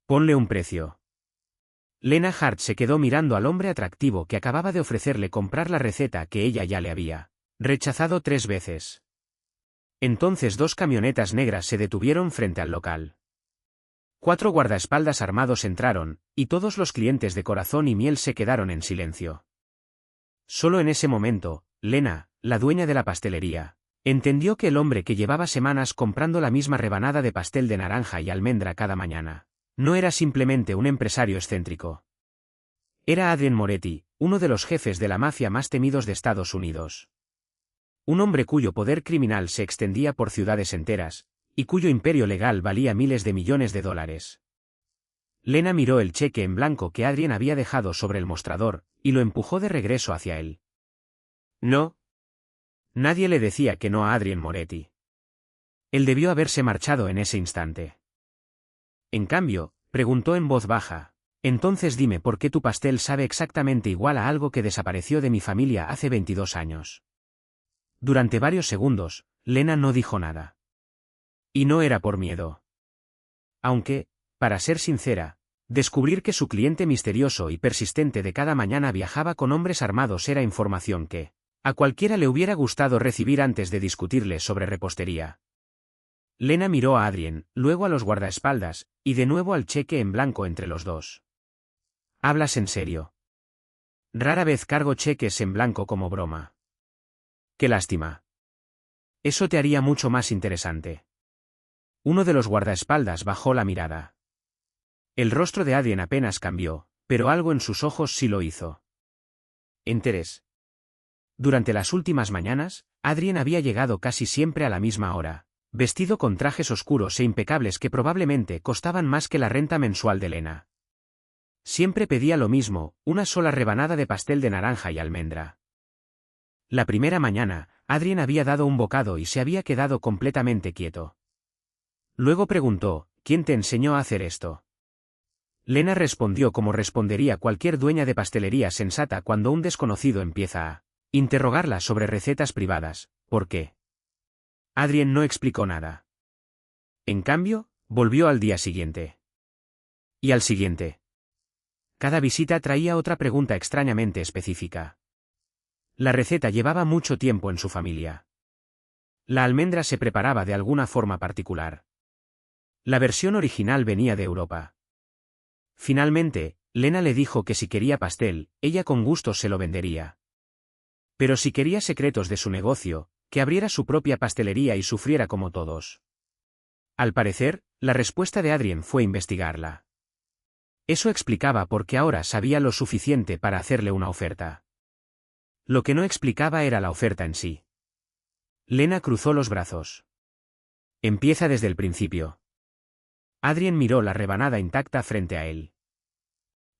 Ponle un precio. Lena Hart se quedó mirando al hombre atractivo que acababa de ofrecerle comprar la receta que ella ya le había rechazado 3 veces. Entonces 2 camionetas negras se detuvieron frente al local. 4 guardaespaldas armados entraron, y todos los clientes de Corazón y Miel se quedaron en silencio. Solo en ese momento, Lena, la dueña de la pastelería, entendió que el hombre que llevaba semanas comprando la misma rebanada de pastel de naranja y almendra cada mañana, no era simplemente un empresario excéntrico. Era Adrien Moretti, uno de los jefes de la mafia más temidos de Estados Unidos. Un hombre cuyo poder criminal se extendía por ciudades enteras, y cuyo imperio legal valía miles de millones de dólares. Lena miró el cheque en blanco que Adrien había dejado sobre el mostrador, y lo empujó de regreso hacia él. No. Nadie le decía que no a Adrien Moretti. Él debió haberse marchado en ese instante. En cambio, preguntó en voz baja, entonces dime por qué tu pastel sabe exactamente igual a algo que desapareció de mi familia hace 22 años. Durante varios segundos, Lena no dijo nada. Y no era por miedo. Aunque, para ser sincera, descubrir que su cliente misterioso y persistente de cada mañana viajaba con hombres armados era información que, a cualquiera le hubiera gustado recibir antes de discutirle sobre repostería. Lena miró a Adrien, luego a los guardaespaldas, y de nuevo al cheque en blanco entre los dos. ¿Hablas en serio? Rara vez cargo cheques en blanco como broma. Qué lástima. Eso te haría mucho más interesante. Uno de los guardaespaldas bajó la mirada. El rostro de Adrien apenas cambió, pero algo en sus ojos sí lo hizo. Interés. Durante las últimas mañanas, Adrien había llegado casi siempre a la misma hora, vestido con trajes oscuros e impecables que probablemente costaban más que la renta mensual de Lena. Siempre pedía lo mismo, una sola rebanada de pastel de naranja y almendra. La primera mañana, Adrien había dado un bocado y se había quedado completamente quieto. Luego preguntó, ¿quién te enseñó a hacer esto? Lena respondió como respondería cualquier dueña de pastelería sensata cuando un desconocido empieza a interrogarla sobre recetas privadas. ¿Por qué? Adrien no explicó nada. En cambio, volvió al día siguiente. Y al siguiente. Cada visita traía otra pregunta extrañamente específica. La receta llevaba mucho tiempo en su familia. La almendra se preparaba de alguna forma particular. La versión original venía de Europa. Finalmente, Lena le dijo que si quería pastel, ella con gusto se lo vendería. Pero si quería secretos de su negocio, que abriera su propia pastelería y sufriera como todos. Al parecer, la respuesta de Adrien fue investigarla. Eso explicaba por qué ahora sabía lo suficiente para hacerle una oferta. Lo que no explicaba era la oferta en sí. Lena cruzó los brazos. Empieza desde el principio. Adrien miró la rebanada intacta frente a él.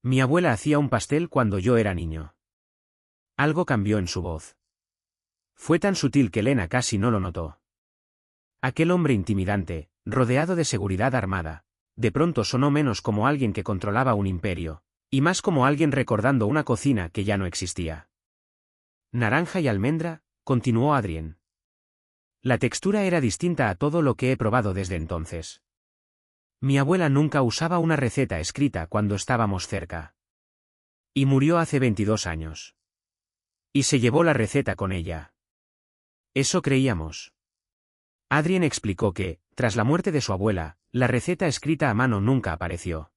Mi abuela hacía un pastel cuando yo era niño. Algo cambió en su voz. Fue tan sutil que Lena casi no lo notó. Aquel hombre intimidante, rodeado de seguridad armada, de pronto sonó menos como alguien que controlaba un imperio, y más como alguien recordando una cocina que ya no existía. Naranja y almendra, continuó Adrien. La textura era distinta a todo lo que he probado desde entonces. Mi abuela nunca usaba una receta escrita cuando estábamos cerca. Y murió hace 22 años. Y se llevó la receta con ella. Eso creíamos. Adrien explicó que, tras la muerte de su abuela, la receta escrita a mano nunca apareció.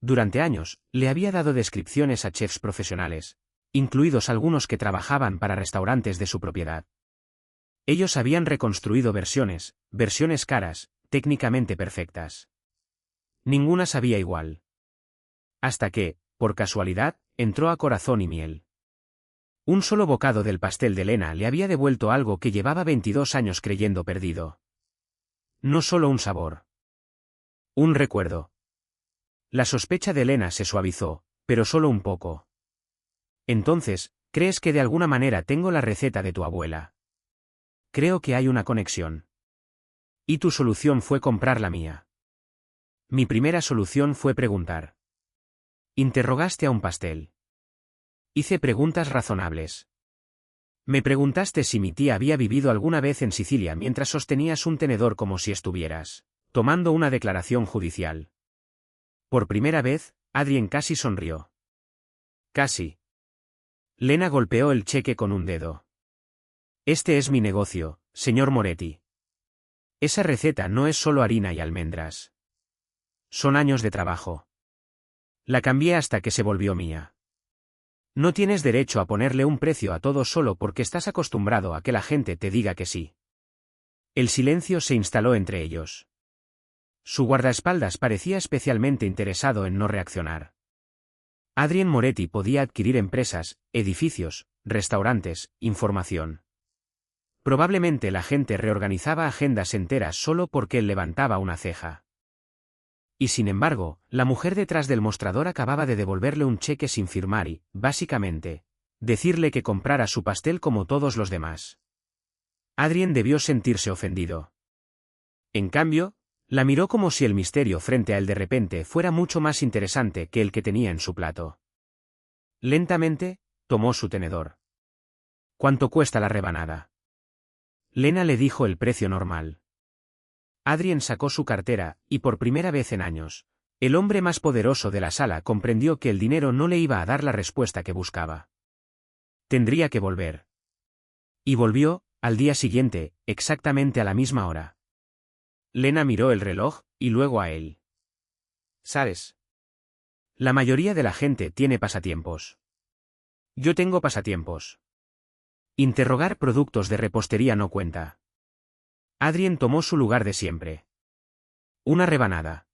Durante años, le había dado descripciones a chefs profesionales, incluidos algunos que trabajaban para restaurantes de su propiedad. Ellos habían reconstruido versiones caras, técnicamente perfectas. Ninguna sabía igual. Hasta que, por casualidad, entró a Corazón y Miel. Un solo bocado del pastel de Lena le había devuelto algo que llevaba 22 años creyendo perdido. No solo un sabor. Un recuerdo. La sospecha de Lena se suavizó, pero solo un poco. Entonces, ¿crees que de alguna manera tengo la receta de tu abuela? Creo que hay una conexión. Y tu solución fue comprar la mía. Mi primera solución fue preguntar. Interrogaste a un pastel. Hice preguntas razonables. Me preguntaste si mi tía había vivido alguna vez en Sicilia mientras sostenías un tenedor como si estuvieras tomando una declaración judicial. Por primera vez, Adrien casi sonrió. Casi. Lena golpeó el cheque con un dedo. Este es mi negocio, señor Moretti. Esa receta no es solo harina y almendras. Son años de trabajo. La cambié hasta que se volvió mía. No tienes derecho a ponerle un precio a todo solo porque estás acostumbrado a que la gente te diga que sí. El silencio se instaló entre ellos. Su guardaespaldas parecía especialmente interesado en no reaccionar. Adrien Moretti podía adquirir empresas, edificios, restaurantes, información. Probablemente la gente reorganizaba agendas enteras solo porque él levantaba una ceja. Y sin embargo, la mujer detrás del mostrador acababa de devolverle un cheque sin firmar y, básicamente, decirle que comprara su pastel como todos los demás. Adrien debió sentirse ofendido. En cambio, la miró como si el misterio frente a él de repente fuera mucho más interesante que el que tenía en su plato. Lentamente, tomó su tenedor. ¿Cuánto cuesta la rebanada? Lena le dijo el precio normal. Adrien sacó su cartera, y por primera vez en años, el hombre más poderoso de la sala comprendió que el dinero no le iba a dar la respuesta que buscaba. Tendría que volver. Y volvió, al día siguiente, exactamente a la misma hora. Lena miró el reloj, y luego a él. ¿Sabes? La mayoría de la gente tiene pasatiempos. Yo tengo pasatiempos. Interrogar productos de repostería no cuenta. Adrien tomó su lugar de siempre. Una rebanada.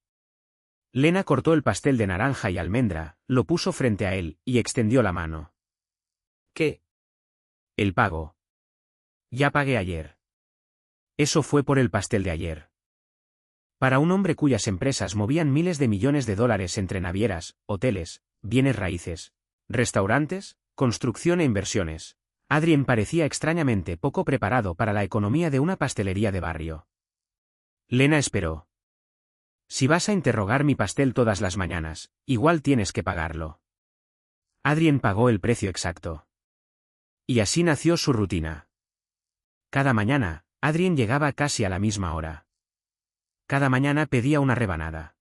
Lena cortó el pastel de naranja y almendra, lo puso frente a él, y extendió la mano. ¿Qué? El pago. Ya pagué ayer. Eso fue por el pastel de ayer. Para un hombre cuyas empresas movían miles de millones de dólares entre navieras, hoteles, bienes raíces, restaurantes, construcción e inversiones, Adrien parecía extrañamente poco preparado para la economía de una pastelería de barrio. Lena esperó. Si vas a interrogar mi pastel todas las mañanas, igual tienes que pagarlo. Adrien pagó el precio exacto. Y así nació su rutina. Cada mañana, Adrien llegaba casi a la misma hora. Cada mañana pedía una rebanada.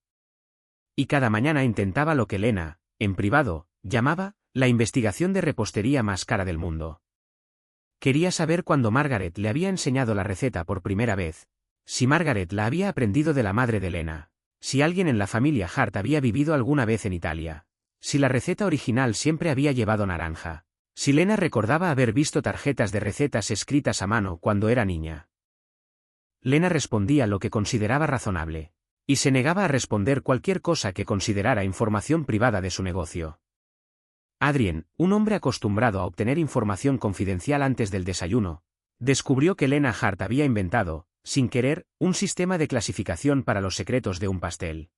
Y cada mañana intentaba lo que Lena, en privado, llamaba la investigación de repostería más cara del mundo. Quería saber cuándo Margaret le había enseñado la receta por primera vez, si Margaret la había aprendido de la madre de Lena, si alguien en la familia Hart había vivido alguna vez en Italia, si la receta original siempre había llevado naranja, si Lena recordaba haber visto tarjetas de recetas escritas a mano cuando era niña. Lena respondía lo que consideraba razonable, y se negaba a responder cualquier cosa que considerara información privada de su negocio. Adrien, un hombre acostumbrado a obtener información confidencial antes del desayuno, descubrió que Lena Hart había inventado, sin querer, un sistema de clasificación para los secretos de un pastel.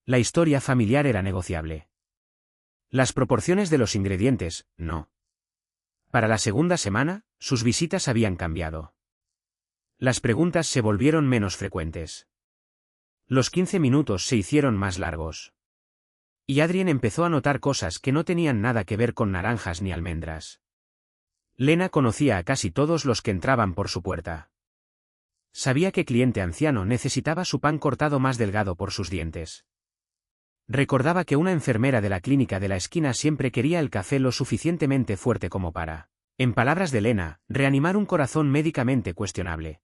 La historia familiar era negociable. Las proporciones de los ingredientes, no. Para la segunda semana, sus visitas habían cambiado. Las preguntas se volvieron menos frecuentes. Los 15 minutos se hicieron más largos. Y Adrien empezó a notar cosas que no tenían nada que ver con naranjas ni almendras. Lena conocía a casi todos los que entraban por su puerta. Sabía que cliente anciano necesitaba su pan cortado más delgado por sus dientes. Recordaba que una enfermera de la clínica de la esquina siempre quería el café lo suficientemente fuerte como para, en palabras de Lena, reanimar un corazón médicamente cuestionable.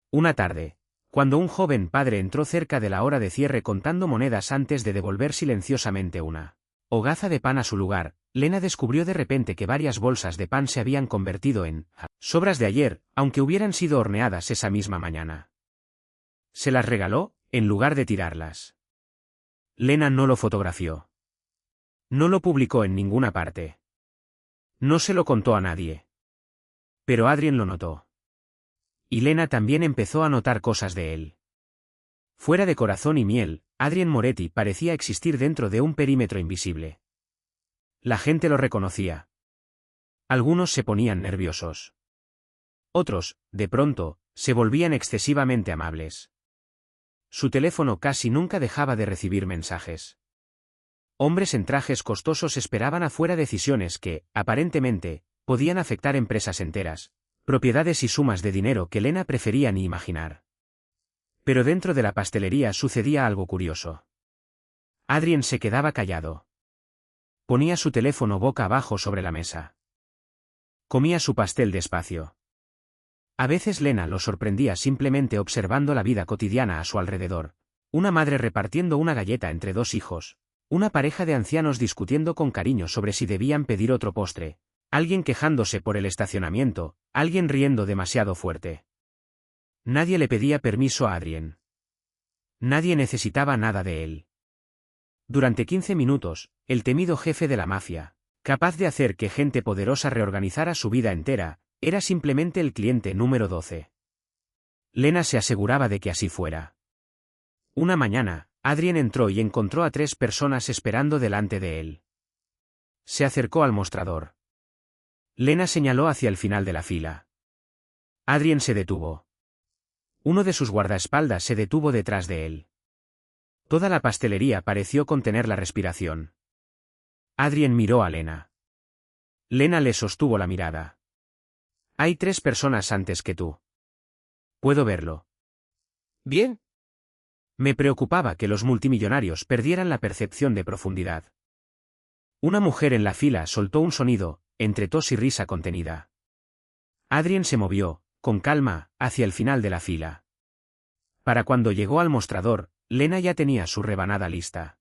Una tarde, cuando un joven padre entró cerca de la hora de cierre contando monedas antes de devolver silenciosamente una hogaza de pan a su lugar, Lena descubrió de repente que varias bolsas de pan se habían convertido en sobras de ayer, aunque hubieran sido horneadas esa misma mañana. Se las regaló, en lugar de tirarlas. Lena no lo fotografió. No lo publicó en ninguna parte. No se lo contó a nadie. Pero Adrien lo notó. Y Lena también empezó a notar cosas de él. Fuera de corazón y miel, Adrien Moretti parecía existir dentro de un perímetro invisible. La gente lo reconocía. Algunos se ponían nerviosos. Otros, de pronto, se volvían excesivamente amables. Su teléfono casi nunca dejaba de recibir mensajes. Hombres en trajes costosos esperaban afuera decisiones que, aparentemente, podían afectar empresas enteras, propiedades y sumas de dinero que Lena prefería ni imaginar. Pero dentro de la pastelería sucedía algo curioso. Adrien se quedaba callado. Ponía su teléfono boca abajo sobre la mesa. Comía su pastel despacio. A veces Lena lo sorprendía simplemente observando la vida cotidiana a su alrededor. Una madre repartiendo una galleta entre dos hijos. Una pareja de ancianos discutiendo con cariño sobre si debían pedir otro postre. Alguien quejándose por el estacionamiento, alguien riendo demasiado fuerte. Nadie le pedía permiso a Adrien. Nadie necesitaba nada de él. Durante 15 minutos, el temido jefe de la mafia, capaz de hacer que gente poderosa reorganizara su vida entera, era simplemente el cliente número 12. Lena se aseguraba de que así fuera. Una mañana, Adrien entró y encontró a 3 personas esperando delante de él. Se acercó al mostrador. Lena señaló hacia el final de la fila. Adrien se detuvo. Uno de sus guardaespaldas se detuvo detrás de él. Toda la pastelería pareció contener la respiración. Adrien miró a Lena. Lena le sostuvo la mirada. Hay 3 personas antes que tú. ¿Puedo verlo? Bien. Me preocupaba que los multimillonarios perdieran la percepción de profundidad. Una mujer en la fila soltó un sonido, entre tos y risa contenida. Adrien se movió, con calma, hacia el final de la fila. Para cuando llegó al mostrador, Lena ya tenía su rebanada lista.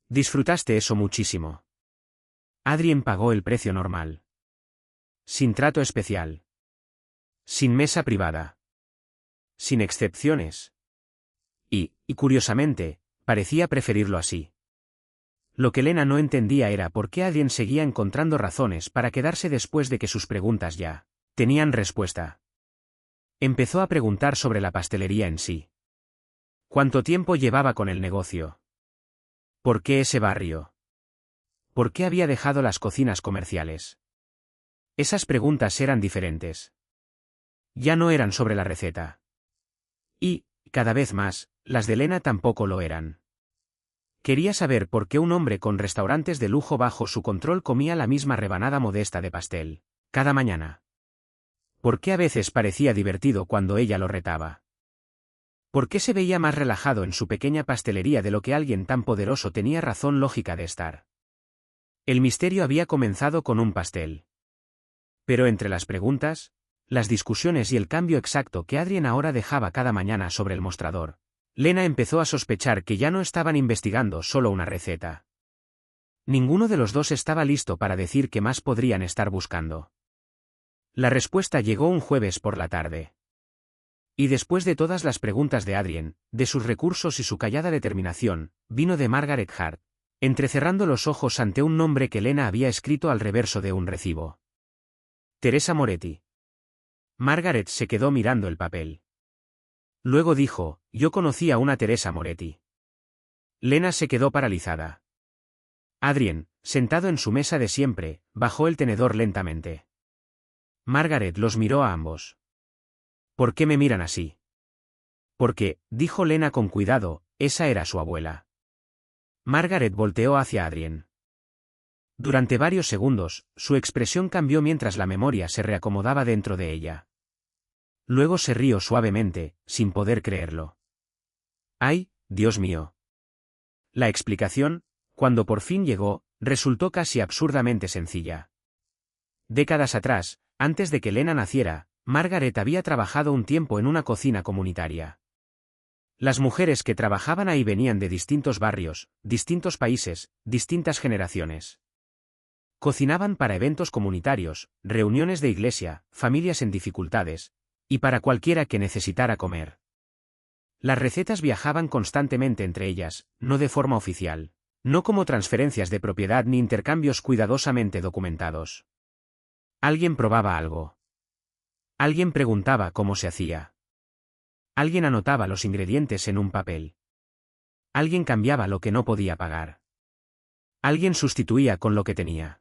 Disfrutaste eso muchísimo. Adrien pagó el precio normal. Sin trato especial. Sin mesa privada. Sin excepciones. Y curiosamente, parecía preferirlo así. Lo que Lena no entendía era por qué Adrien seguía encontrando razones para quedarse después de que sus preguntas ya tenían respuesta. Empezó a preguntar sobre la pastelería en sí. ¿Cuánto tiempo llevaba con el negocio? ¿Por qué ese barrio? ¿Por qué había dejado las cocinas comerciales? Esas preguntas eran diferentes. Ya no eran sobre la receta. Y, cada vez más, las de Lena tampoco lo eran. Quería saber por qué un hombre con restaurantes de lujo bajo su control comía la misma rebanada modesta de pastel, cada mañana. ¿Por qué a veces parecía divertido cuando ella lo retaba? ¿Por qué se veía más relajado en su pequeña pastelería de lo que alguien tan poderoso tenía razón lógica de estar? El misterio había comenzado con un pastel. Pero entre las preguntas, las discusiones y el cambio exacto que Adrien ahora dejaba cada mañana sobre el mostrador, Lena empezó a sospechar que ya no estaban investigando solo una receta. Ninguno de los dos estaba listo para decir qué más podrían estar buscando. La respuesta llegó un jueves por la tarde. Y después de todas las preguntas de Adrien, de sus recursos y su callada determinación, vino de Margaret Hart, entrecerrando los ojos ante un nombre que Lena había escrito al reverso de un recibo. Teresa Moretti. Margaret se quedó mirando el papel. Luego dijo, yo conocí a una Teresa Moretti. Lena se quedó paralizada. Adrien, sentado en su mesa de siempre, bajó el tenedor lentamente. Margaret los miró a ambos. ¿Por qué me miran así? Porque, dijo Lena con cuidado, esa era su abuela. Margaret volteó hacia Adrien. Durante varios segundos, su expresión cambió mientras la memoria se reacomodaba dentro de ella. Luego se rió suavemente, sin poder creerlo. ¡Ay, Dios mío! La explicación, cuando por fin llegó, resultó casi absurdamente sencilla. Décadas atrás, antes de que Lena naciera, Margaret había trabajado un tiempo en una cocina comunitaria. Las mujeres que trabajaban ahí venían de distintos barrios, distintos países, distintas generaciones. Cocinaban para eventos comunitarios, reuniones de iglesia, familias en dificultades, y para cualquiera que necesitara comer. Las recetas viajaban constantemente entre ellas, no de forma oficial, no como transferencias de propiedad ni intercambios cuidadosamente documentados. Alguien probaba algo. Alguien preguntaba cómo se hacía. Alguien anotaba los ingredientes en un papel. Alguien cambiaba lo que no podía pagar. Alguien sustituía con lo que tenía.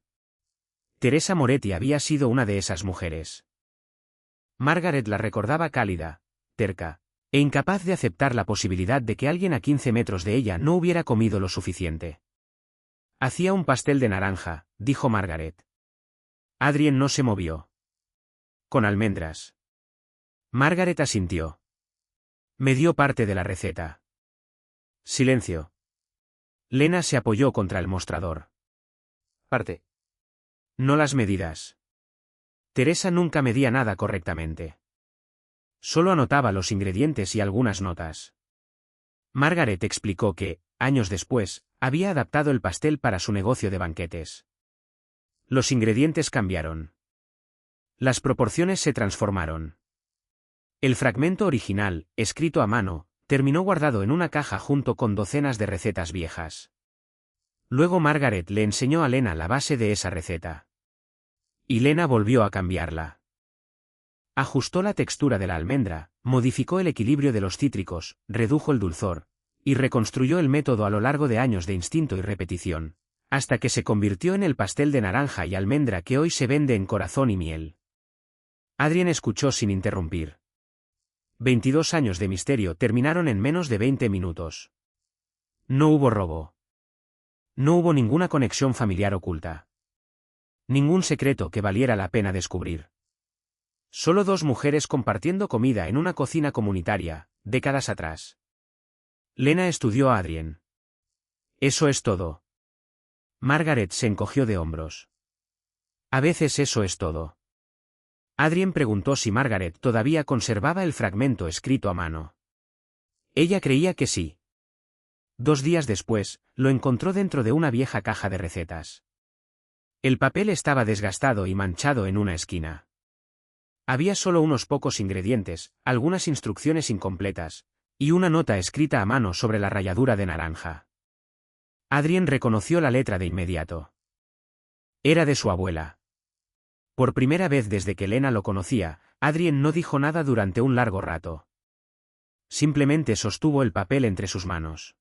Teresa Moretti había sido una de esas mujeres. Margaret la recordaba cálida, terca, e incapaz de aceptar la posibilidad de que alguien a 15 metros de ella no hubiera comido lo suficiente. Hacía un pastel de naranja, dijo Margaret. Adrien no se movió. Con almendras. Margaret asintió. Me dio parte de la receta. Silencio. Lena se apoyó contra el mostrador. Parte. No las medidas. Teresa nunca medía nada correctamente. Solo anotaba los ingredientes y algunas notas. Margaret explicó que, años después, había adaptado el pastel para su negocio de banquetes. Los ingredientes cambiaron. Las proporciones se transformaron. El fragmento original, escrito a mano, terminó guardado en una caja junto con docenas de recetas viejas. Luego Margaret le enseñó a Lena la base de esa receta. Y Lena volvió a cambiarla. Ajustó la textura de la almendra, modificó el equilibrio de los cítricos, redujo el dulzor, y reconstruyó el método a lo largo de años de instinto y repetición, hasta que se convirtió en el pastel de naranja y almendra que hoy se vende en Corazón y Miel. Adrien escuchó sin interrumpir. 22 años de misterio terminaron en menos de 20 minutos. No hubo robo. No hubo ninguna conexión familiar oculta. Ningún secreto que valiera la pena descubrir. Solo dos mujeres compartiendo comida en una cocina comunitaria, décadas atrás. Lena estudió a Adrien. Eso es todo. Margaret se encogió de hombros. A veces eso es todo. Adrien preguntó si Margaret todavía conservaba el fragmento escrito a mano. Ella creía que sí. 2 días después, lo encontró dentro de una vieja caja de recetas. El papel estaba desgastado y manchado en una esquina. Había solo unos pocos ingredientes, algunas instrucciones incompletas, y una nota escrita a mano sobre la ralladura de naranja. Adrien reconoció la letra de inmediato. Era de su abuela. Por primera vez desde que Lena lo conocía, Adrien no dijo nada durante un largo rato. Simplemente sostuvo el papel entre sus manos.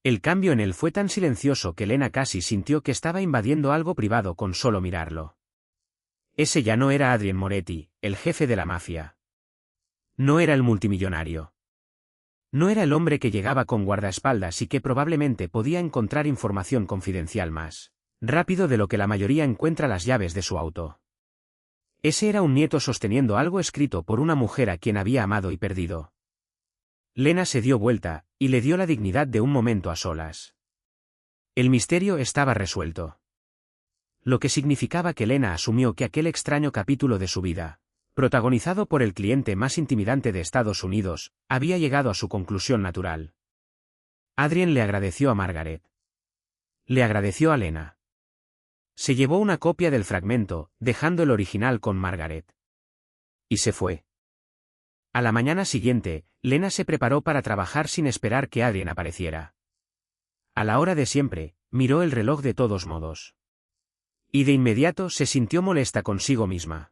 El cambio en él fue tan silencioso que Lena casi sintió que estaba invadiendo algo privado con solo mirarlo. Ese ya no era Adrien Moretti, el jefe de la mafia. No era el multimillonario. No era el hombre que llegaba con guardaespaldas y que probablemente podía encontrar información confidencial más rápido de lo que la mayoría encuentra las llaves de su auto. Ese era un nieto sosteniendo algo escrito por una mujer a quien había amado y perdido. Lena se dio vuelta, y le dio la dignidad de un momento a solas. El misterio estaba resuelto. Lo que significaba que Lena asumió que aquel extraño capítulo de su vida, protagonizado por el cliente más intimidante de Estados Unidos, había llegado a su conclusión natural. Adrien le agradeció a Margaret. Le agradeció a Lena. Se llevó una copia del fragmento, dejando el original con Margaret. Y se fue. A la mañana siguiente, Lena se preparó para trabajar sin esperar que Adrien apareciera. A la hora de siempre, miró el reloj de todos modos. Y de inmediato se sintió molesta consigo misma.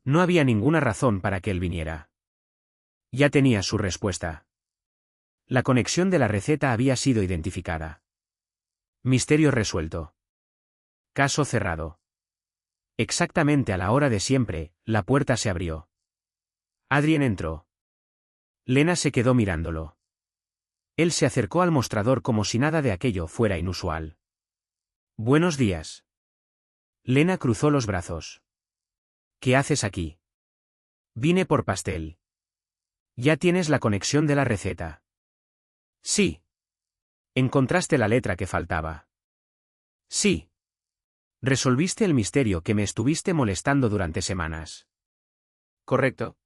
No había ninguna razón para que él viniera. Ya tenía su respuesta. La conexión de la receta había sido identificada. Misterio resuelto. Caso cerrado. Exactamente a la hora de siempre, la puerta se abrió. Adrien entró. Lena se quedó mirándolo. Él se acercó al mostrador como si nada de aquello fuera inusual. Buenos días. Lena cruzó los brazos. ¿Qué haces aquí? Vine por pastel. ¿Ya tienes la conexión de la receta? Sí. ¿Encontraste la letra que faltaba? Sí. ¿Resolviste el misterio que me estuviste molestando durante semanas? Correcto.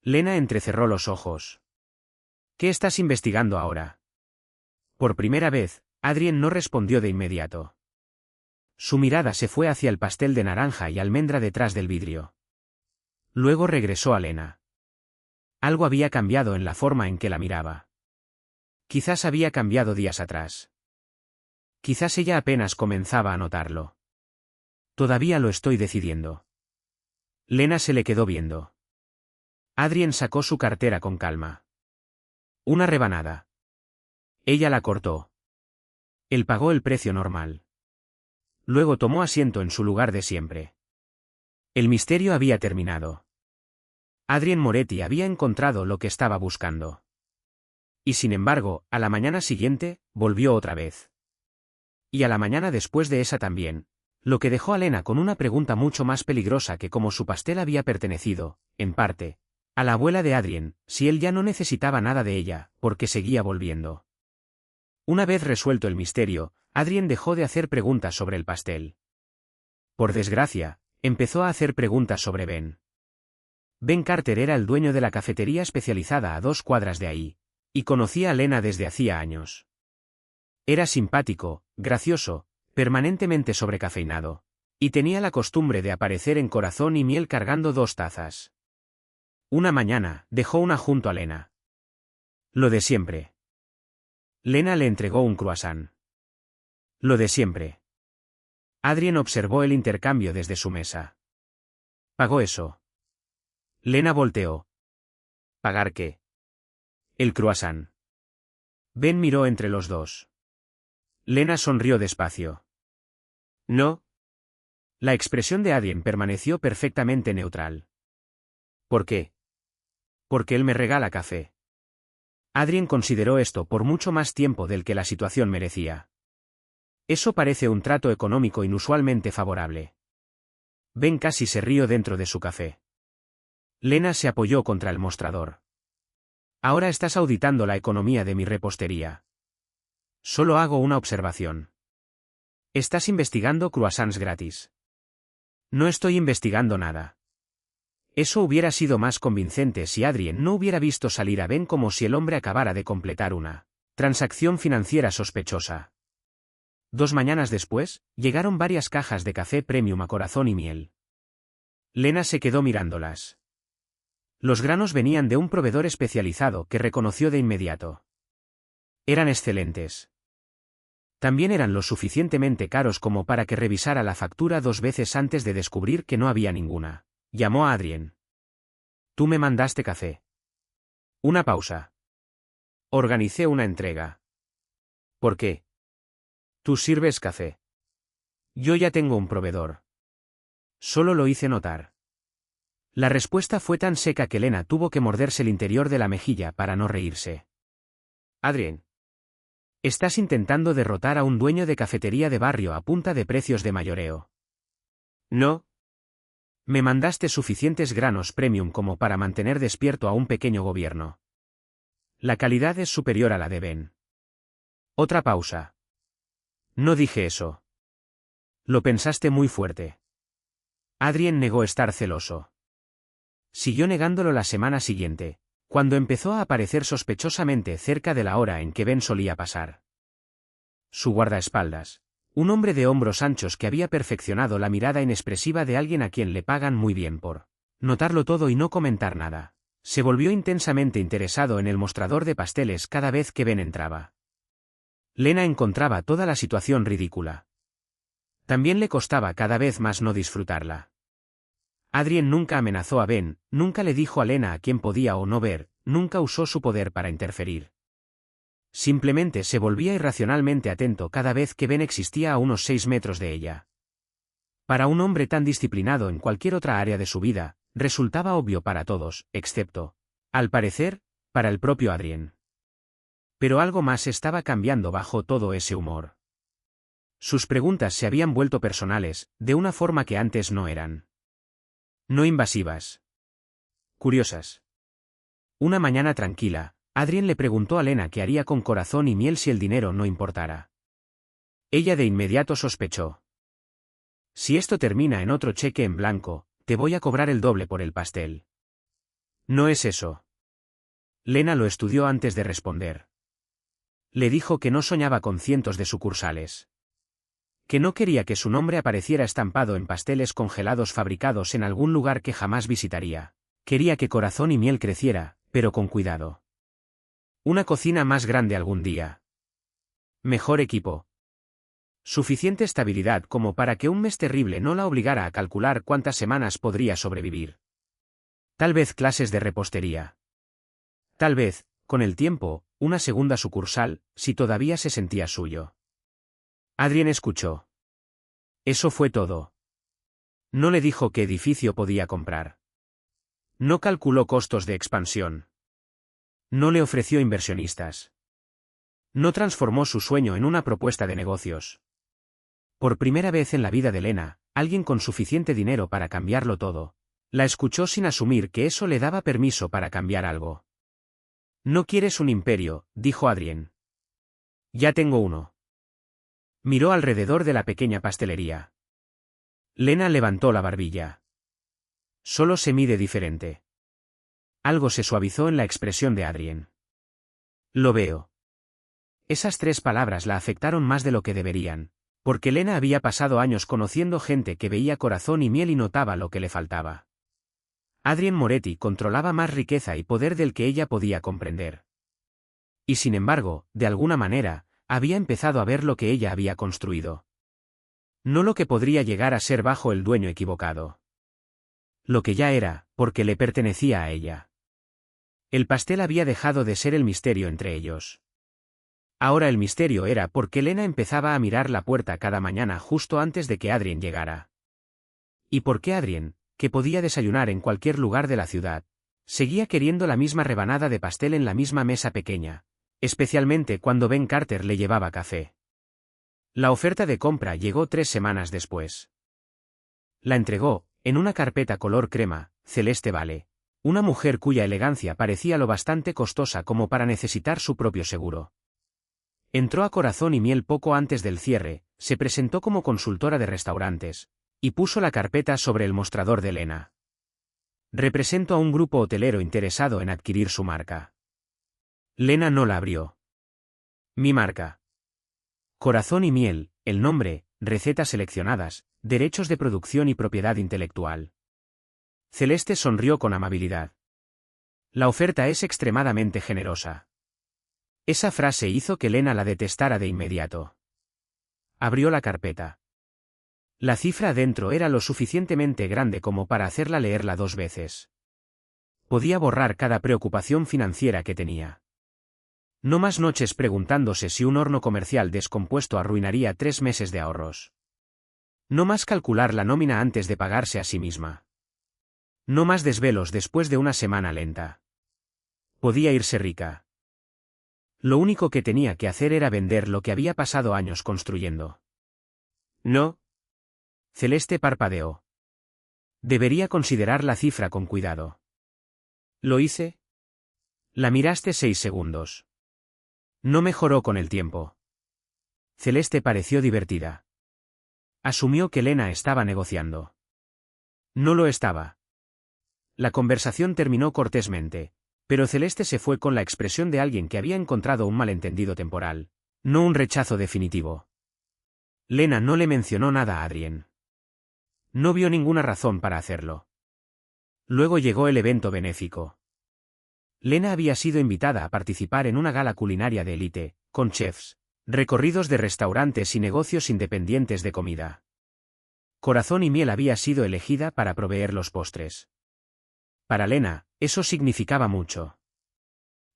Lena entrecerró los ojos. ¿Qué estás investigando ahora? Por primera vez, Adrien no respondió de inmediato. Su mirada se fue hacia el pastel de naranja y almendra detrás del vidrio. Luego regresó a Lena. Algo había cambiado en la forma en que la miraba. Quizás había cambiado días atrás. Quizás ella apenas comenzaba a notarlo. Todavía lo estoy decidiendo. Lena se le quedó viendo. Adrien sacó su cartera con calma. Una rebanada. Ella la cortó. Él pagó el precio normal. Luego tomó asiento en su lugar de siempre. El misterio había terminado. Adrien Moretti había encontrado lo que estaba buscando. Y sin embargo, a la mañana siguiente, volvió otra vez. Y a la mañana después de esa también, lo que dejó a Lena con una pregunta mucho más peligrosa que cómo su pastel había pertenecido, en parte, a la abuela de Adrien, si él ya no necesitaba nada de ella, porque seguía volviendo. Una vez resuelto el misterio, Adrien dejó de hacer preguntas sobre el pastel. Por desgracia, empezó a hacer preguntas sobre Ben. Ben Carter era el dueño de la cafetería especializada a 2 cuadras de ahí, y conocía a Lena desde hacía años. Era simpático, gracioso, permanentemente sobrecafeinado, y tenía la costumbre de aparecer en Corazón y Miel cargando 2 tazas. Una mañana, dejó una junto a Lena. Lo de siempre. Lena le entregó un croissant. Lo de siempre. Adrien observó el intercambio desde su mesa. ¿Pagó eso? Lena volteó. ¿Pagar qué? El croissant. Ben miró entre los dos. Lena sonrió despacio. No. La expresión de Adrien permaneció perfectamente neutral. ¿Por qué? Porque él me regala café. Adrien consideró esto por mucho más tiempo del que la situación merecía. Eso parece un trato económico inusualmente favorable. Ben casi se rió dentro de su café. Lena se apoyó contra el mostrador. Ahora estás auditando la economía de mi repostería. Solo hago una observación. Estás investigando croissants gratis. No estoy investigando nada. Eso hubiera sido más convincente si Adrien no hubiera visto salir a Ben como si el hombre acabara de completar una transacción financiera sospechosa. 2 mañanas después, llegaron varias cajas de café premium a Corazón y Miel. Lena se quedó mirándolas. Los granos venían de un proveedor especializado que reconoció de inmediato. Eran excelentes. También eran lo suficientemente caros como para que revisara la factura 2 veces antes de descubrir que no había ninguna. Llamó a Adrien. Tú me mandaste café. Una pausa. Organicé una entrega. ¿Por qué? Tú sirves café. Yo ya tengo un proveedor. Solo lo hice notar. La respuesta fue tan seca que Lena tuvo que morderse el interior de la mejilla para no reírse. Adrien. Estás intentando derrotar a un dueño de cafetería de barrio a punta de precios de mayoreo. No. Me mandaste suficientes granos premium como para mantener despierto a un pequeño gobierno. La calidad es superior a la de Ben. Otra pausa. No dije eso. Lo pensaste muy fuerte. Adrien negó estar celoso. Siguió negándolo la semana siguiente, cuando empezó a aparecer sospechosamente cerca de la hora en que Ben solía pasar. Su guardaespaldas, un hombre de hombros anchos que había perfeccionado la mirada inexpresiva de alguien a quien le pagan muy bien por notarlo todo y no comentar nada, se volvió intensamente interesado en el mostrador de pasteles cada vez que Ben entraba. Lena encontraba toda la situación ridícula. También le costaba cada vez más no disfrutarla. Adrien nunca amenazó a Ben, nunca le dijo a Lena a quién podía o no ver, nunca usó su poder para interferir. Simplemente se volvía irracionalmente atento cada vez que Ben existía a unos 6 metros de ella. Para un hombre tan disciplinado en cualquier otra área de su vida, resultaba obvio para todos, excepto, al parecer, para el propio Adrien. Pero algo más estaba cambiando bajo todo ese humor. Sus preguntas se habían vuelto personales, de una forma que antes no eran. No invasivas. Curiosas. Una mañana tranquila, Adrien le preguntó a Lena qué haría con Corazón y Miel si el dinero no importara. Ella de inmediato sospechó. Si esto termina en otro cheque en blanco, te voy a cobrar el doble por el pastel. No es eso. Lena lo estudió antes de responder. Le dijo que no soñaba con cientos de sucursales. Que no quería que su nombre apareciera estampado en pasteles congelados fabricados en algún lugar que jamás visitaría. Quería que Corazón y Miel creciera, pero con cuidado. Una cocina más grande algún día. Mejor equipo. Suficiente estabilidad como para que un mes terrible no la obligara a calcular cuántas semanas podría sobrevivir. Tal vez clases de repostería. Tal vez, con el tiempo, una segunda sucursal, si todavía se sentía suyo. Adrien escuchó. Eso fue todo. No le dijo qué edificio podía comprar. No calculó costos de expansión. No le ofreció inversionistas. No transformó su sueño en una propuesta de negocios. Por primera vez en la vida de Lena, alguien con suficiente dinero para cambiarlo todo, la escuchó sin asumir que eso le daba permiso para cambiar algo. No quieres un imperio, dijo Adrien. Ya tengo uno. Miró alrededor de la pequeña pastelería. Lena levantó la barbilla. Solo se mide diferente. Algo se suavizó en la expresión de Adrien. Lo veo. Esas 3 palabras la afectaron más de lo que deberían, porque Lena había pasado años conociendo gente que veía corazón y miel y notaba lo que le faltaba. Adrien Moretti controlaba más riqueza y poder del que ella podía comprender. Y sin embargo, de alguna manera, había empezado a ver lo que ella había construido. No lo que podría llegar a ser bajo el dueño equivocado. Lo que ya era, porque le pertenecía a ella. El pastel había dejado de ser el misterio entre ellos. Ahora el misterio era por qué Lena empezaba a mirar la puerta cada mañana justo antes de que Adrien llegara. Y por qué Adrien, que podía desayunar en cualquier lugar de la ciudad, seguía queriendo la misma rebanada de pastel en la misma mesa pequeña, especialmente cuando Ben Carter le llevaba café. La oferta de compra llegó 3 semanas después. La entregó, en una carpeta color crema, Celeste Vale, una mujer cuya elegancia parecía lo bastante costosa como para necesitar su propio seguro. Entró a Corazón y Miel poco antes del cierre, se presentó como consultora de restaurantes, y puso la carpeta sobre el mostrador de Lena. Represento a un grupo hotelero interesado en adquirir su marca. Lena no la abrió. Mi marca. Corazón y Miel, el nombre, recetas seleccionadas, derechos de producción y propiedad intelectual. Celeste sonrió con amabilidad. La oferta es extremadamente generosa. Esa frase hizo que Lena la detestara de inmediato. Abrió la carpeta. La cifra dentro era lo suficientemente grande como para hacerla leerla 2 veces. Podía borrar cada preocupación financiera que tenía. No más noches preguntándose si un horno comercial descompuesto arruinaría 3 meses de ahorros. No más calcular la nómina antes de pagarse a sí misma. No más desvelos después de una semana lenta. Podía irse rica. Lo único que tenía que hacer era vender lo que había pasado años construyendo. No. Celeste parpadeó. Debería considerar la cifra con cuidado. ¿Lo hice? La miraste 6 segundos. No mejoró con el tiempo. Celeste pareció divertida. Asumió que Lena estaba negociando. No lo estaba. La conversación terminó cortésmente, pero Celeste se fue con la expresión de alguien que había encontrado un malentendido temporal, no un rechazo definitivo. Lena no le mencionó nada a Adrien. No vio ninguna razón para hacerlo. Luego llegó el evento benéfico. Lena había sido invitada a participar en una gala culinaria de élite, con chefs, recorridos de restaurantes y negocios independientes de comida. Corazón y Miel había sido elegida para proveer los postres. Para Lena, eso significaba mucho.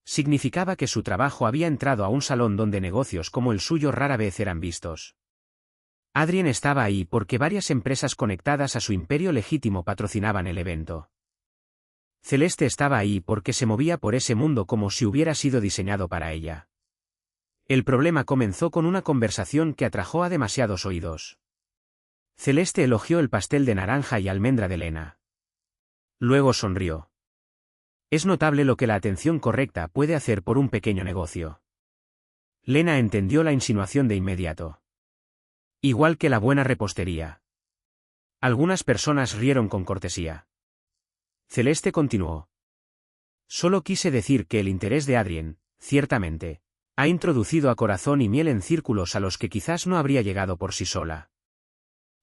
Significaba que su trabajo había entrado a un salón donde negocios como el suyo rara vez eran vistos. Adrien estaba ahí porque varias empresas conectadas a su imperio legítimo patrocinaban el evento. Celeste estaba ahí porque se movía por ese mundo como si hubiera sido diseñado para ella. El problema comenzó con una conversación que atrajo a demasiados oídos. Celeste elogió el pastel de naranja y almendra de Lena. Luego sonrió. Es notable lo que la atención correcta puede hacer por un pequeño negocio. Lena entendió la insinuación de inmediato. Igual que la buena repostería. Algunas personas rieron con cortesía. Celeste continuó. Solo quise decir que el interés de Adrien, ciertamente, ha introducido a Corazón y Miel en círculos a los que quizás no habría llegado por sí sola.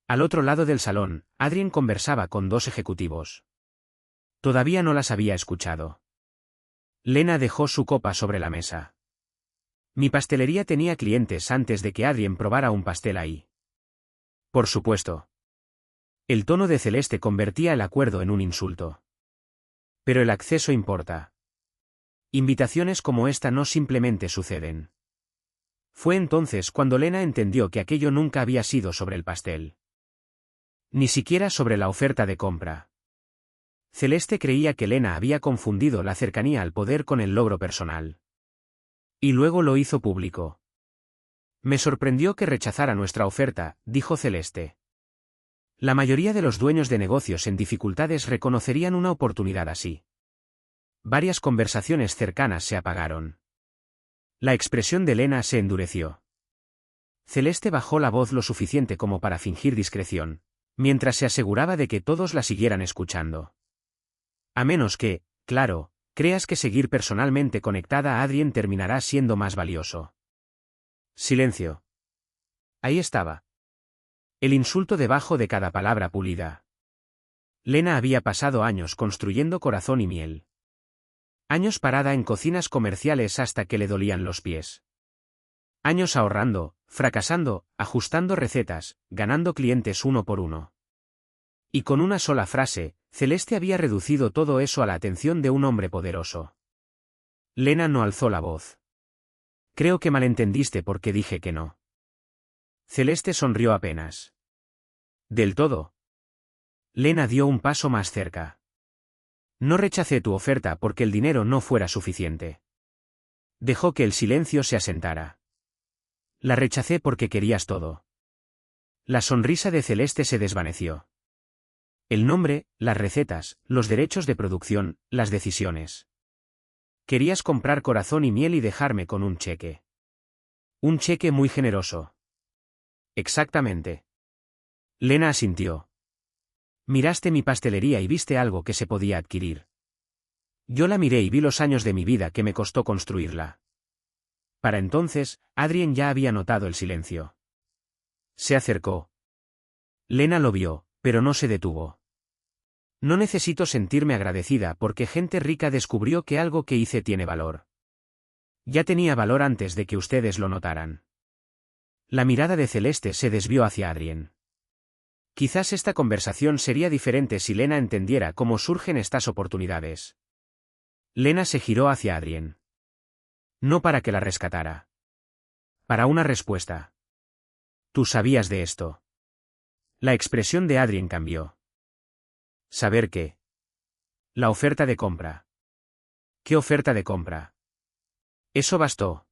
Al otro lado del salón, Adrien conversaba con 2 ejecutivos. Todavía no las había escuchado. Lena dejó su copa sobre la mesa. Mi pastelería tenía clientes antes de que Adrien probara un pastel ahí. Por supuesto. El tono de Celeste convertía el acuerdo en un insulto. Pero el acceso importa. Invitaciones como esta no simplemente suceden. Fue entonces cuando Lena entendió que aquello nunca había sido sobre el pastel. Ni siquiera sobre la oferta de compra. Celeste creía que Lena había confundido la cercanía al poder con el logro personal. Y luego lo hizo público. Me sorprendió que rechazara nuestra oferta, dijo Celeste. La mayoría de los dueños de negocios en dificultades reconocerían una oportunidad así. Varias conversaciones cercanas se apagaron. La expresión de Lena se endureció. Celeste bajó la voz lo suficiente como para fingir discreción, mientras se aseguraba de que todos la siguieran escuchando. A menos que, claro, creas que seguir personalmente conectada a Adrien terminará siendo más valioso. Silencio. Ahí estaba. El insulto debajo de cada palabra pulida. Lena había pasado años construyendo corazón y miel. Años parada en cocinas comerciales hasta que le dolían los pies. Años ahorrando, fracasando, ajustando recetas, ganando clientes uno por uno. Y con una sola frase, Celeste había reducido todo eso a la atención de un hombre poderoso. Lena no alzó la voz. Creo que malentendiste porque dije que no. Celeste sonrió apenas. ¿Del todo? Lena dio un paso más cerca. No rechacé tu oferta porque el dinero no fuera suficiente. Dejó que el silencio se asentara. La rechacé porque querías todo. La sonrisa de Celeste se desvaneció. El nombre, las recetas, los derechos de producción, las decisiones. Querías comprar corazón y miel y dejarme con un cheque. Un cheque muy generoso. Exactamente. Lena asintió. Miraste mi pastelería y viste algo que se podía adquirir. Yo la miré y vi los años de mi vida que me costó construirla. Para entonces, Adrien ya había notado el silencio. Se acercó. Lena lo vio, pero no se detuvo. No necesito sentirme agradecida porque gente rica descubrió que algo que hice tiene valor. Ya tenía valor antes de que ustedes lo notaran. La mirada de Celeste se desvió hacia Adrien. Quizás esta conversación sería diferente si Lena entendiera cómo surgen estas oportunidades. Lena se giró hacia Adrien. No para que la rescatara. Para una respuesta. ¿Tú sabías de esto? La expresión de Adrien cambió. ¿Saber qué? La oferta de compra. ¿Qué oferta de compra? Eso bastó.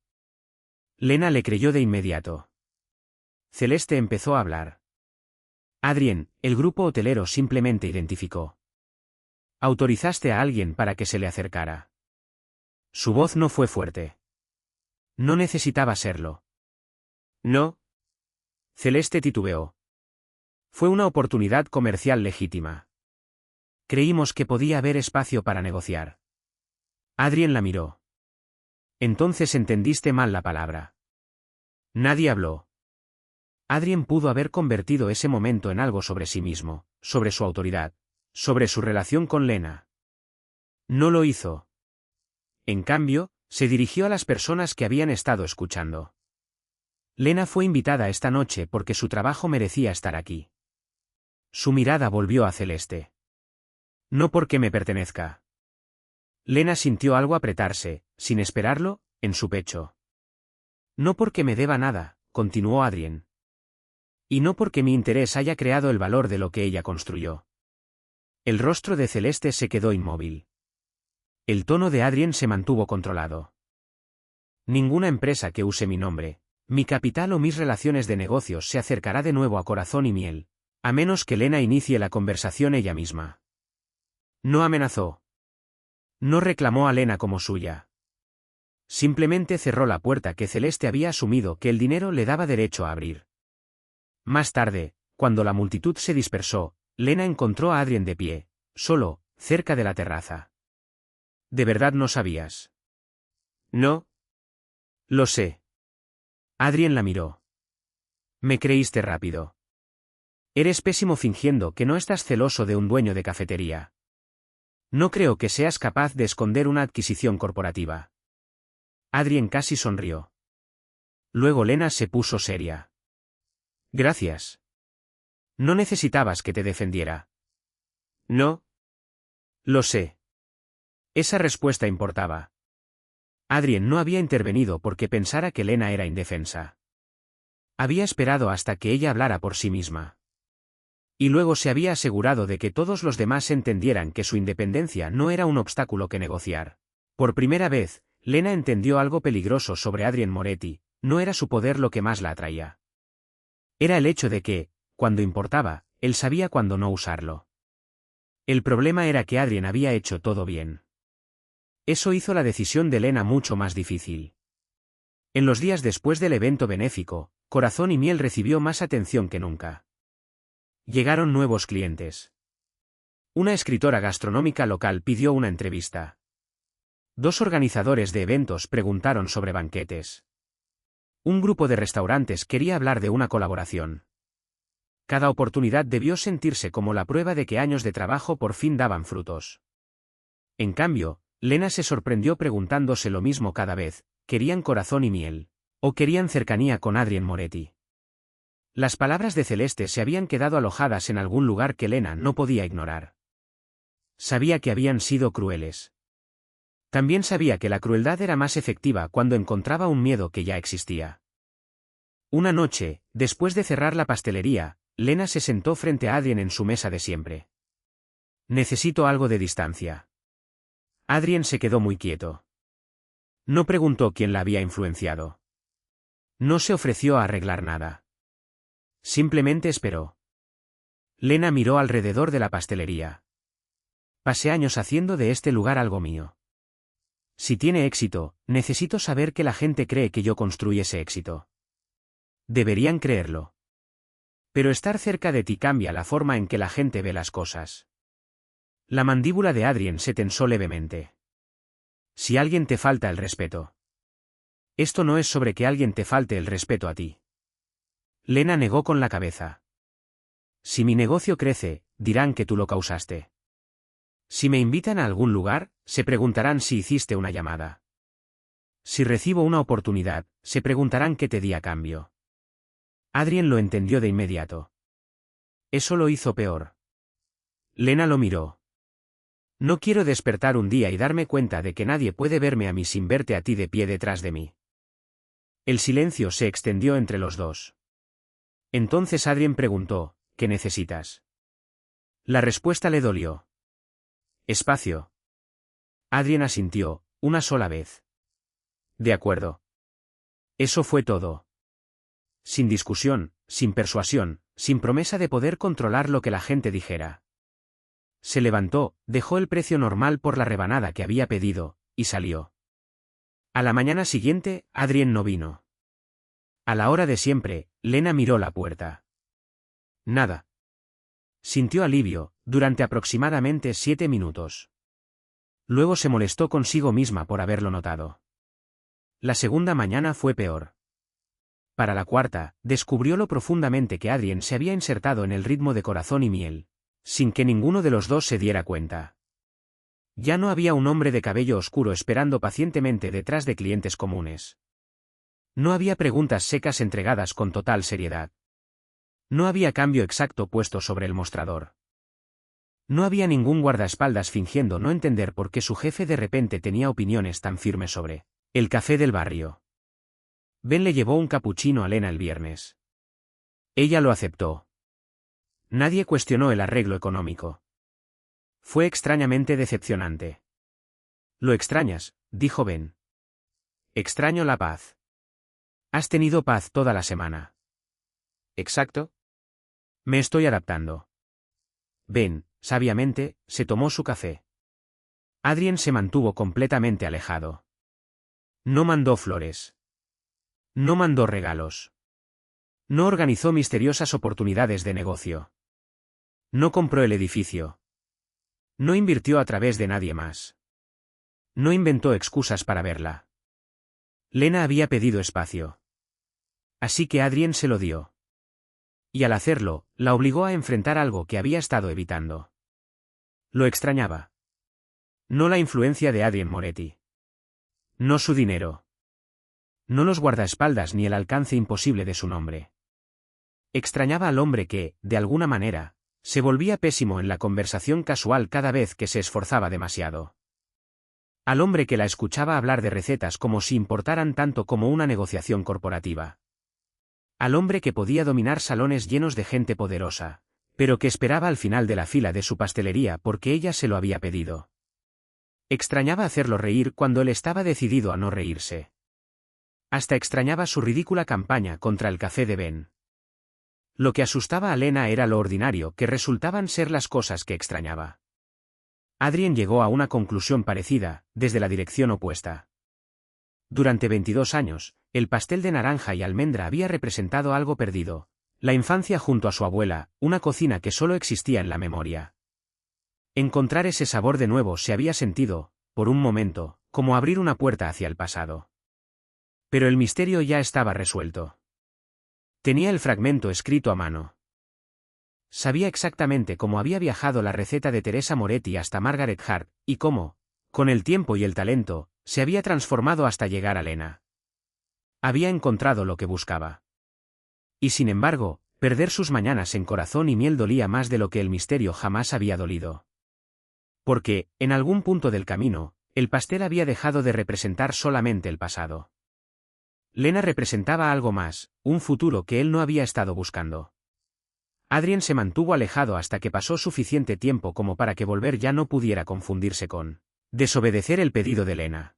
Lena le creyó de inmediato. Celeste empezó a hablar. Adrien, el grupo hotelero simplemente identificó. Autorizaste a alguien para que se le acercara. Su voz no fue fuerte. No necesitaba serlo. No. Celeste titubeó. Fue una oportunidad comercial legítima. Creímos que podía haber espacio para negociar. Adrien la miró. Entonces entendiste mal la palabra. Nadie habló. Adrien pudo haber convertido ese momento en algo sobre sí mismo, sobre su autoridad, sobre su relación con Lena. No lo hizo. En cambio, se dirigió a las personas que habían estado escuchando. Lena fue invitada esta noche porque su trabajo merecía estar aquí. Su mirada volvió a Celeste. No porque me pertenezca. Lena sintió algo apretarse, sin esperarlo, en su pecho. No porque me deba nada, continuó Adrien. Y no porque mi interés haya creado el valor de lo que ella construyó. El rostro de Celeste se quedó inmóvil. El tono de Adrien se mantuvo controlado. Ninguna empresa que use mi nombre, mi capital o mis relaciones de negocios se acercará de nuevo a corazón y miel, a menos que Lena inicie la conversación ella misma. No amenazó. No reclamó a Lena como suya. Simplemente cerró la puerta que Celeste había asumido que el dinero le daba derecho a abrir. Más tarde, cuando la multitud se dispersó, Lena encontró a Adrien de pie, solo, cerca de la terraza. ¿De verdad no sabías? No. Lo sé. Adrien la miró. Me creíste rápido. Eres pésimo fingiendo que no estás celoso de un dueño de cafetería. No creo que seas capaz de esconder una adquisición corporativa. Adrien casi sonrió. Luego Lena se puso seria. Gracias. No necesitabas que te defendiera. No. Lo sé. Esa respuesta importaba. Adrien no había intervenido porque pensara que Lena era indefensa. Había esperado hasta que ella hablara por sí misma. Y luego se había asegurado de que todos los demás entendieran que su independencia no era un obstáculo que negociar. Por primera vez, Lena entendió algo peligroso sobre Adrien Moretti, no era su poder lo que más la atraía. Era el hecho de que, cuando importaba, él sabía cuándo no usarlo. El problema era que Adrien había hecho todo bien. Eso hizo la decisión de Lena mucho más difícil. En los días después del evento benéfico, Corazón y Miel recibió más atención que nunca. Llegaron nuevos clientes. Una escritora gastronómica local pidió una entrevista. 2 organizadores de eventos preguntaron sobre banquetes. Un grupo de restaurantes quería hablar de una colaboración. Cada oportunidad debió sentirse como la prueba de que años de trabajo por fin daban frutos. En cambio, Lena se sorprendió preguntándose lo mismo cada vez: ¿querían Corazón y Miel? ¿O querían cercanía con Adrien Moretti? Las palabras de Celeste se habían quedado alojadas en algún lugar que Lena no podía ignorar. Sabía que habían sido crueles. También sabía que la crueldad era más efectiva cuando encontraba un miedo que ya existía. Una noche, después de cerrar la pastelería, Lena se sentó frente a Adrien en su mesa de siempre. Necesito algo de distancia. Adrien se quedó muy quieto. No preguntó quién la había influenciado. No se ofreció a arreglar nada. Simplemente esperó. Lena miró alrededor de la pastelería. Pasé años haciendo de este lugar algo mío. Si tiene éxito, necesito saber que la gente cree que yo construí ese éxito. Deberían creerlo. Pero estar cerca de ti cambia la forma en que la gente ve las cosas. La mandíbula de Adrien se tensó levemente. Si alguien te falta el respeto. Esto no es sobre que alguien te falte el respeto a ti. Lena negó con la cabeza. Si mi negocio crece, dirán que tú lo causaste. Si me invitan a algún lugar, se preguntarán si hiciste una llamada. Si recibo una oportunidad, se preguntarán qué te di a cambio. Adrien lo entendió de inmediato. Eso lo hizo peor. Lena lo miró. No quiero despertar un día y darme cuenta de que nadie puede verme a mí sin verte a ti de pie detrás de mí. El silencio se extendió entre los dos. Entonces Adrien preguntó: ¿qué necesitas? La respuesta le dolió. Espacio. Adrien asintió, una sola vez. De acuerdo. Eso fue todo. Sin discusión, sin persuasión, sin promesa de poder controlar lo que la gente dijera. Se levantó, dejó el precio normal por la rebanada que había pedido, y salió. A la mañana siguiente, Adrien no vino. A la hora de siempre, Lena miró la puerta. Nada. Sintió alivio, durante aproximadamente 7 minutos. Luego se molestó consigo misma por haberlo notado. La segunda mañana fue peor. Para la cuarta, descubrió lo profundamente que Adrien se había insertado en el ritmo de Corazón y Miel, sin que ninguno de los dos se diera cuenta. Ya no había un hombre de cabello oscuro esperando pacientemente detrás de clientes comunes. No había preguntas secas entregadas con total seriedad. No había cambio exacto puesto sobre el mostrador. No había ningún guardaespaldas fingiendo no entender por qué su jefe de repente tenía opiniones tan firmes sobre el café del barrio. Ben le llevó un capuchino a Lena el viernes. Ella lo aceptó. Nadie cuestionó el arreglo económico. Fue extrañamente decepcionante. «Lo extrañas», dijo Ben. «Extraño la paz». «Has tenido paz toda la semana». «Exacto». «Me estoy adaptando». Ben, sabiamente, se tomó su café. Adrien se mantuvo completamente alejado. No mandó flores. No mandó regalos. No organizó misteriosas oportunidades de negocio. No compró el edificio. No invirtió a través de nadie más. No inventó excusas para verla. Lena había pedido espacio. Así que Adrien se lo dio. Y al hacerlo, la obligó a enfrentar algo que había estado evitando. Lo extrañaba. No la influencia de Adrien Moretti. No su dinero. No los guardaespaldas ni el alcance imposible de su nombre. Extrañaba al hombre que, de alguna manera, se volvía pésimo en la conversación casual cada vez que se esforzaba demasiado. Al hombre que la escuchaba hablar de recetas como si importaran tanto como una negociación corporativa. Al hombre que podía dominar salones llenos de gente poderosa, pero que esperaba al final de la fila de su pastelería porque ella se lo había pedido. Extrañaba hacerlo reír cuando él estaba decidido a no reírse. Hasta extrañaba su ridícula campaña contra el café de Ben. Lo que asustaba a Lena era lo ordinario que resultaban ser las cosas que extrañaba. Adrien llegó a una conclusión parecida, desde la dirección opuesta. Durante 22 años, el pastel de naranja y almendra había representado algo perdido. La infancia junto a su abuela, una cocina que solo existía en la memoria. Encontrar ese sabor de nuevo se había sentido, por un momento, como abrir una puerta hacia el pasado. Pero el misterio ya estaba resuelto. Tenía el fragmento escrito a mano. Sabía exactamente cómo había viajado la receta de Teresa Moretti hasta Margaret Hart, y cómo, con el tiempo y el talento, se había transformado hasta llegar a Lena. Había encontrado lo que buscaba. Y sin embargo, perder sus mañanas en Corazón y Miel dolía más de lo que el misterio jamás había dolido. Porque, en algún punto del camino, el pastel había dejado de representar solamente el pasado. Lena representaba algo más, un futuro que él no había estado buscando. Adrien se mantuvo alejado hasta que pasó suficiente tiempo como para que volver ya no pudiera confundirse con desobedecer el pedido de Lena.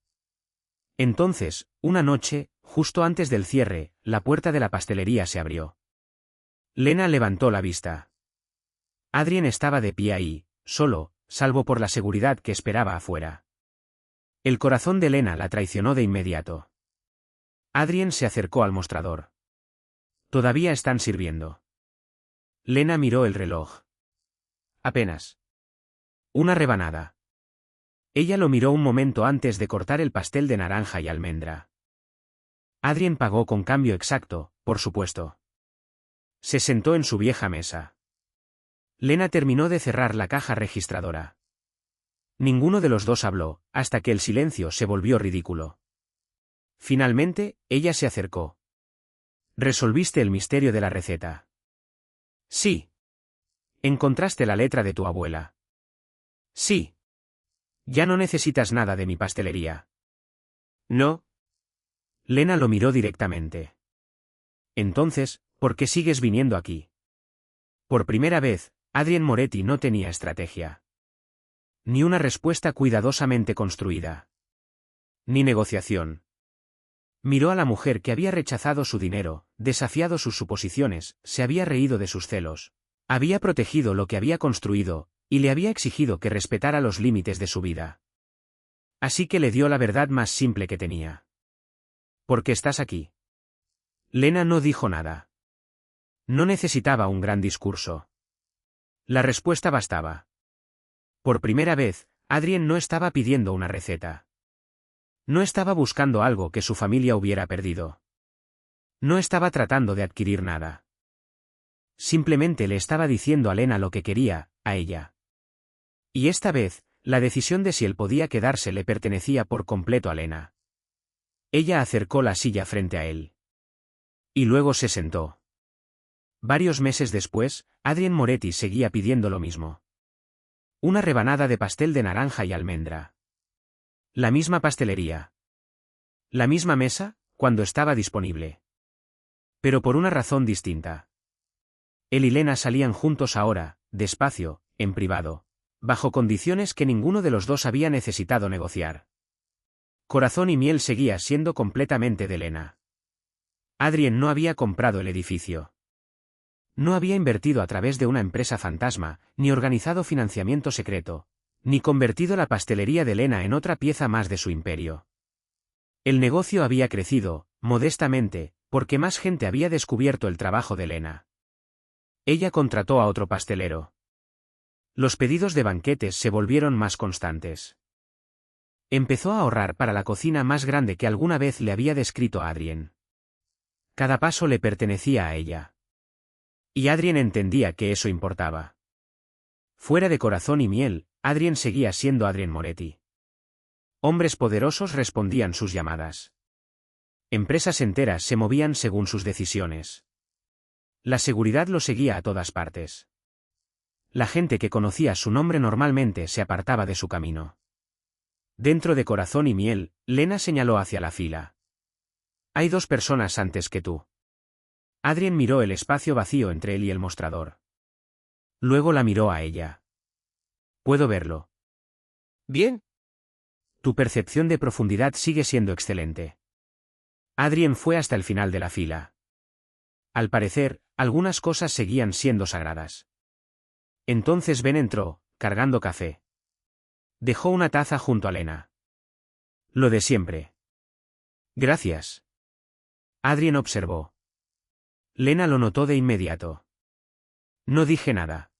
Entonces, una noche, justo antes del cierre, la puerta de la pastelería se abrió. Lena levantó la vista. Adrien estaba de pie ahí, solo, salvo por la seguridad que esperaba afuera. El corazón de Lena la traicionó de inmediato. Adrien se acercó al mostrador. Todavía están sirviendo. Lena miró el reloj. Apenas. Una rebanada. Ella lo miró un momento antes de cortar el pastel de naranja y almendra. Adrien pagó con cambio exacto, por supuesto. Se sentó en su vieja mesa. Lena terminó de cerrar la caja registradora. Ninguno de los dos habló, hasta que el silencio se volvió ridículo. Finalmente, ella se acercó. ¿Resolviste el misterio de la receta? Sí. ¿Encontraste la letra de tu abuela? Sí. Ya no necesitas nada de mi pastelería. No. Lena lo miró directamente. Entonces, ¿por qué sigues viniendo aquí? Por primera vez, Adrien Moretti no tenía estrategia. Ni una respuesta cuidadosamente construida. Ni negociación. Miró a la mujer que había rechazado su dinero, desafiado sus suposiciones, se había reído de sus celos. Había protegido lo que había construido, y le había exigido que respetara los límites de su vida. Así que le dio la verdad más simple que tenía. ¿Por qué estás aquí? Lena no dijo nada. No necesitaba un gran discurso. La respuesta bastaba. Por primera vez, Adrien no estaba pidiendo una receta. No estaba buscando algo que su familia hubiera perdido. No estaba tratando de adquirir nada. Simplemente le estaba diciendo a Lena lo que quería, a ella. Y esta vez, la decisión de si él podía quedarse le pertenecía por completo a Lena. Ella acercó la silla frente a él. Y luego se sentó. Varios meses después, Adrien Moretti seguía pidiendo lo mismo. Una rebanada de pastel de naranja y almendra. La misma pastelería. La misma mesa, cuando estaba disponible. Pero por una razón distinta. Él y Lena salían juntos ahora, despacio, en privado, bajo condiciones que ninguno de los dos había necesitado negociar. Corazón y Miel seguía siendo completamente de Lena. Adrien no había comprado el edificio. No había invertido a través de una empresa fantasma, ni organizado financiamiento secreto, ni convertido la pastelería de Lena en otra pieza más de su imperio. El negocio había crecido, modestamente, porque más gente había descubierto el trabajo de Lena. Ella contrató a otro pastelero. Los pedidos de banquetes se volvieron más constantes. Empezó a ahorrar para la cocina más grande que alguna vez le había descrito a Adrien. Cada paso le pertenecía a ella. Y Adrien entendía que eso importaba. Fuera de Corazón y Miel, Adrien seguía siendo Adrien Moretti. Hombres poderosos respondían sus llamadas. Empresas enteras se movían según sus decisiones. La seguridad lo seguía a todas partes. La gente que conocía su nombre normalmente se apartaba de su camino. Dentro de Corazón y Miel, Lena señaló hacia la fila. Hay dos personas antes que tú. Adrien miró el espacio vacío entre él y el mostrador. Luego la miró a ella. ¿Puedo verlo? Bien. Tu percepción de profundidad sigue siendo excelente. Adrien fue hasta el final de la fila. Al parecer, algunas cosas seguían siendo sagradas. Entonces Ben entró, cargando café. Dejó una taza junto a Lena. Lo de siempre. Gracias. Adrien observó. Lena lo notó de inmediato. No dije nada.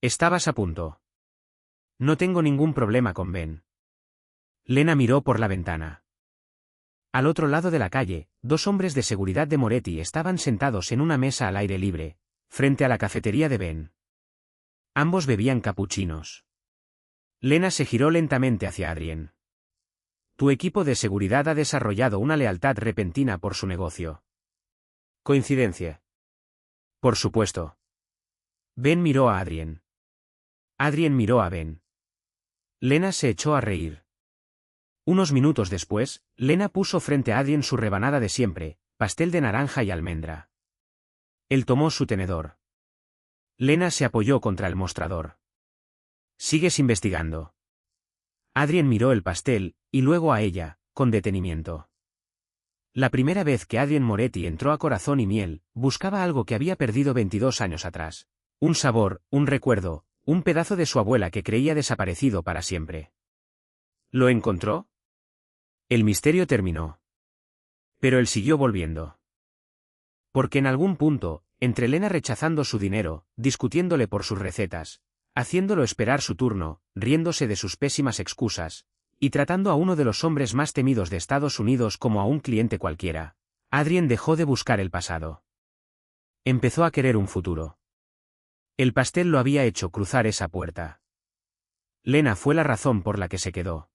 Estabas a punto. No tengo ningún problema con Ben. Lena miró por la ventana. Al otro lado de la calle, dos hombres de seguridad de Moretti estaban sentados en una mesa al aire libre, frente a la cafetería de Ben. Ambos bebían capuchinos. Lena se giró lentamente hacia Adrien. Tu equipo de seguridad ha desarrollado una lealtad repentina por su negocio. ¿Coincidencia? Por supuesto. Ben miró a Adrien. Adrien miró a Ben. Lena se echó a reír. Unos minutos después, Lena puso frente a Adrien su rebanada de siempre, pastel de naranja y almendra. Él tomó su tenedor. Lena se apoyó contra el mostrador. ¿Sigues investigando? Adrien miró el pastel, y luego a ella, con detenimiento. La primera vez que Adrien Moretti entró a Corazón y Miel, buscaba algo que había perdido 22 años atrás. Un sabor, un recuerdo, un pedazo de su abuela que creía desaparecido para siempre. ¿Lo encontró? El misterio terminó. Pero él siguió volviendo. Porque en algún punto, entre Lena rechazando su dinero, discutiéndole por sus recetas, haciéndolo esperar su turno, riéndose de sus pésimas excusas, y tratando a uno de los hombres más temidos de Estados Unidos como a un cliente cualquiera, Adrien dejó de buscar el pasado. Empezó a querer un futuro. El pastel lo había hecho cruzar esa puerta. Lena fue la razón por la que se quedó.